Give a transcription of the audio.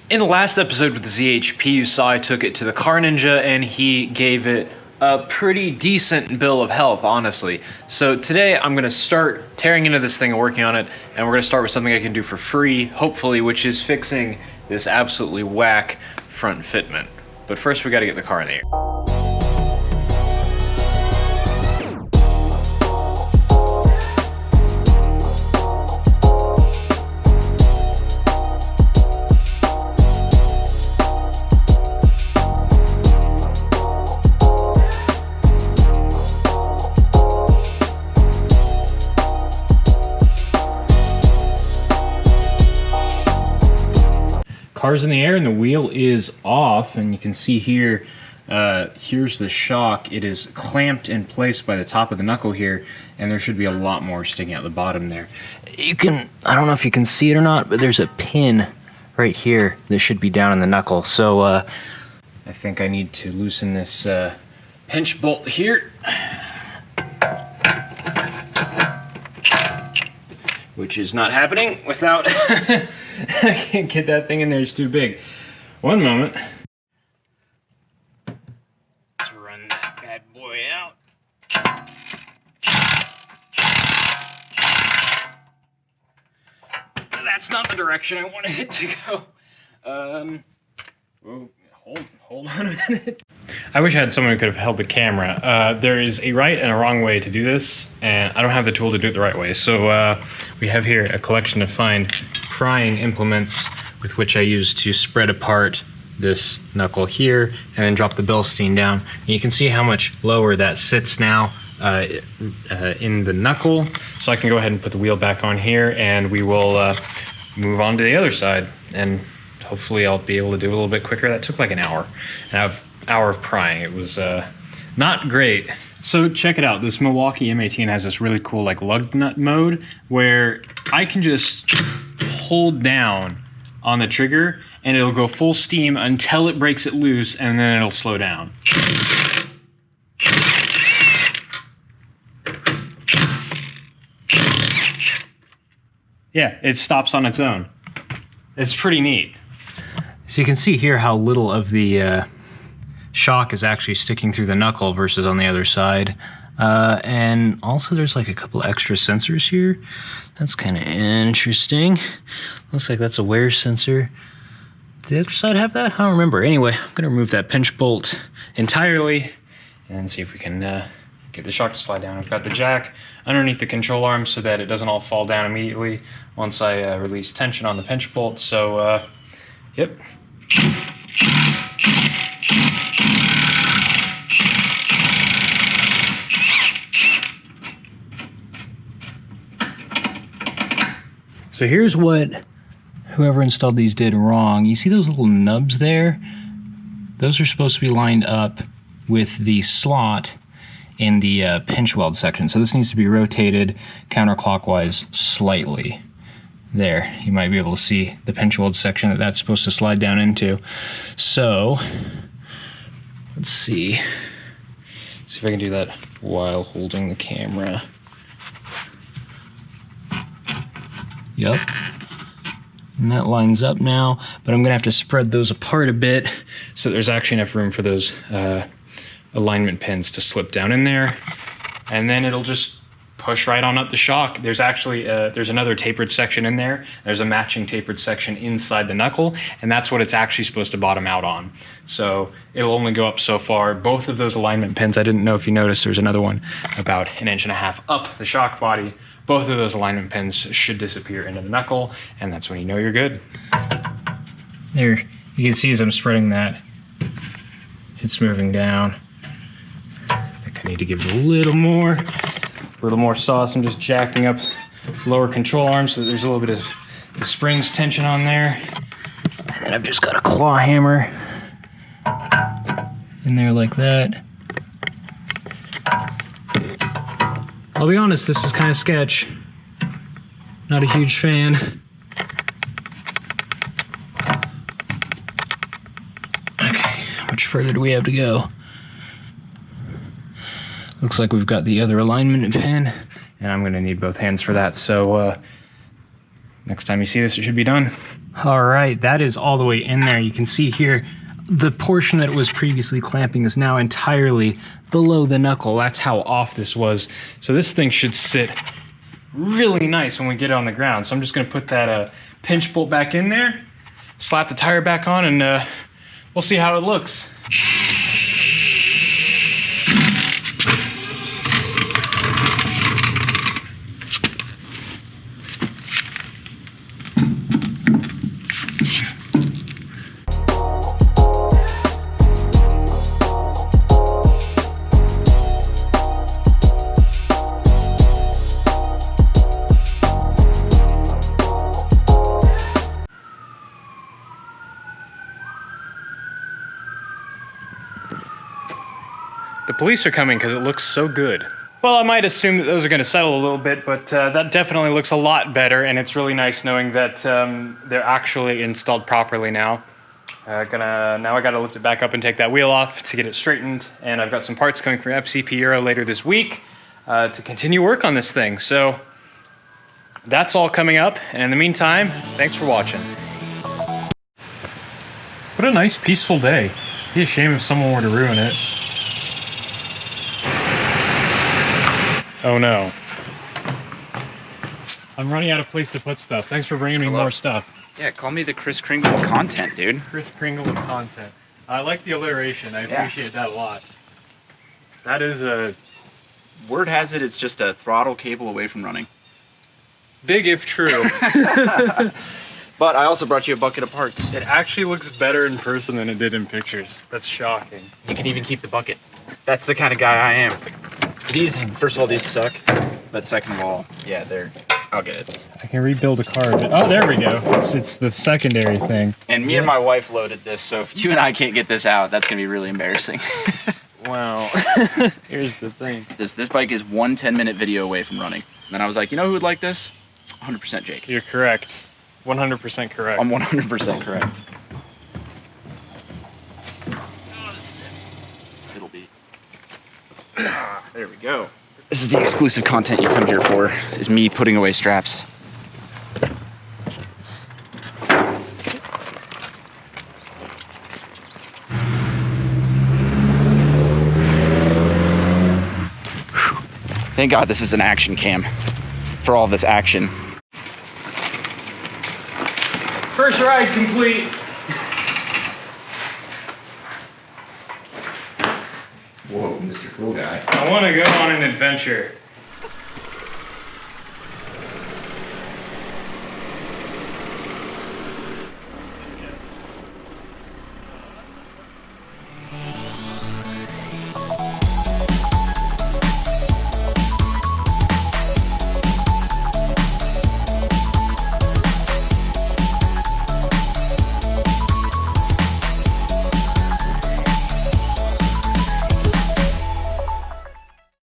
In the last episode with the ZHP, you saw I took it to the Car Ninja and he gave it a pretty decent bill of health, honestly. So today I'm gonna start tearing into this thing and working on it, and we're gonna start with something I can do for free, hopefully, which is fixing this absolutely whack front fitment. But first we gotta get the car in the air. Car's in the air and the wheel is off, and you can see here, here's the shock. It is clamped in place by the top of the knuckle here, and there should be a lot more sticking out the bottom there. You can, I don't know if you can see it or not, but there's a pin right here that should be down in the knuckle. So I think I need to loosen this pinch bolt here, which is not happening without I can't get that thing in there, it's too big. One moment. Let's run that bad boy out. That's not the direction I wanted it to go. Hold on a minute. I wish I had someone who could have held the camera. There is a right and a wrong way to do this, and I don't have the tool to do it the right way. So we have here a collection of fine prying implements with which I use to spread apart this knuckle here and then drop the Bilstein down. And you can see how much lower that sits now in the knuckle. So I can go ahead and put the wheel back on here, and we will move on to the other side. And hopefully I'll be able to do it a little bit quicker. That took like an hour. An hour of prying. It was not great. So check it out. This Milwaukee M18 has this really cool like lug nut mode where I can just hold down on the trigger and it'll go full steam until it breaks it loose, and then it'll slow down. Yeah, it stops on its own. It's pretty neat. So you can see here how little of the shock is actually sticking through the knuckle versus on the other side. And also there's like a couple extra sensors here. That's kind of interesting. Looks like that's a wear sensor. Did the other side have that? I don't remember. Anyway, I'm gonna remove that pinch bolt entirely and see if we can get the shock to slide down. I've got the jack underneath the control arm so that it doesn't all fall down immediately once I release tension on the pinch bolt. So, yep. So here's what whoever installed these did wrong. You see those little nubs there? Those are supposed to be lined up with the slot in the pinch weld section. So this needs to be rotated counterclockwise slightly. There, you might be able to see the pinch weld section that that's supposed to slide down into. So, let's see. See if I can do that while holding the camera. Yep. And that lines up now, but I'm gonna have to spread those apart a bit so there's actually enough room for those alignment pins to slip down in there. And then it'll just push right on up the shock. There's actually, there's another tapered section in there. There's a matching tapered section inside the knuckle, and that's what it's actually supposed to bottom out on. So it'll only go up so far. Both of those alignment pins, I didn't know if you noticed, there's another one about 1.5 inches up the shock body. Both of those alignment pins should disappear into the knuckle, and that's when you know you're good. There, you can see as I'm spreading that, it's moving down. I think I need to give it a little more sauce. I'm just jacking up lower control arm so that there's a little bit of the springs tension on there. And then I've just got a claw hammer in there like that. I'll be honest, this is kind of sketch. Not a huge fan. Okay, how much further do we have to go? Looks like we've got the other alignment pin, and I'm gonna need both hands for that. So next time you see this, it should be done. All right, that is all the way in there. You can see here, the portion that was previously clamping is now entirely below the knuckle. That's how off this was. So this thing should sit really nice when we get it on the ground. So I'm just gonna put that pinch bolt back in there, slap the tire back on, and we'll see how it looks. The police are coming because it looks so good. Well, I might assume that those are going to settle a little bit, but that definitely looks a lot better, and it's really nice knowing that they're actually installed properly now. Now I got to lift it back up and take that wheel off to get it straightened, and I've got some parts coming from FCP Euro later this week to continue work on this thing. So that's all coming up, and in the meantime, thanks for watching. What a nice, peaceful day. It'd be a shame if someone were to ruin it. Oh no. I'm running out of place to put stuff. Thanks for bringing me more stuff. Yeah, call me the Chris Cringle of Content, dude. Chris Cringle of Content. I like the alliteration. I appreciate that a lot. That is a... Word has it, it's just a throttle cable away from running. Big if true. But I also brought you a bucket of parts. It actually looks better in person than it did in pictures. That's shocking. You can even keep the bucket. That's the kind of guy I am. These, first of all, these suck. But second of all, yeah, I'll get it. I can rebuild a car. Oh, there we go. It's the secondary thing. And me and my wife loaded this, so if you and I can't get this out, that's gonna be really embarrassing. Wow. Here's the thing. This bike is one 10-minute video away from running. And I was like, you know who would like this? 100% Jake. You're correct. 100% correct. I'm 100% correct. Oh, this is it. It'll be. There we go. This is the exclusive content you come here for, is me putting away straps. Thank God this is an action cam for all this action. First ride complete. Whoa, Mr. Cool Guy. I want to go on an adventure.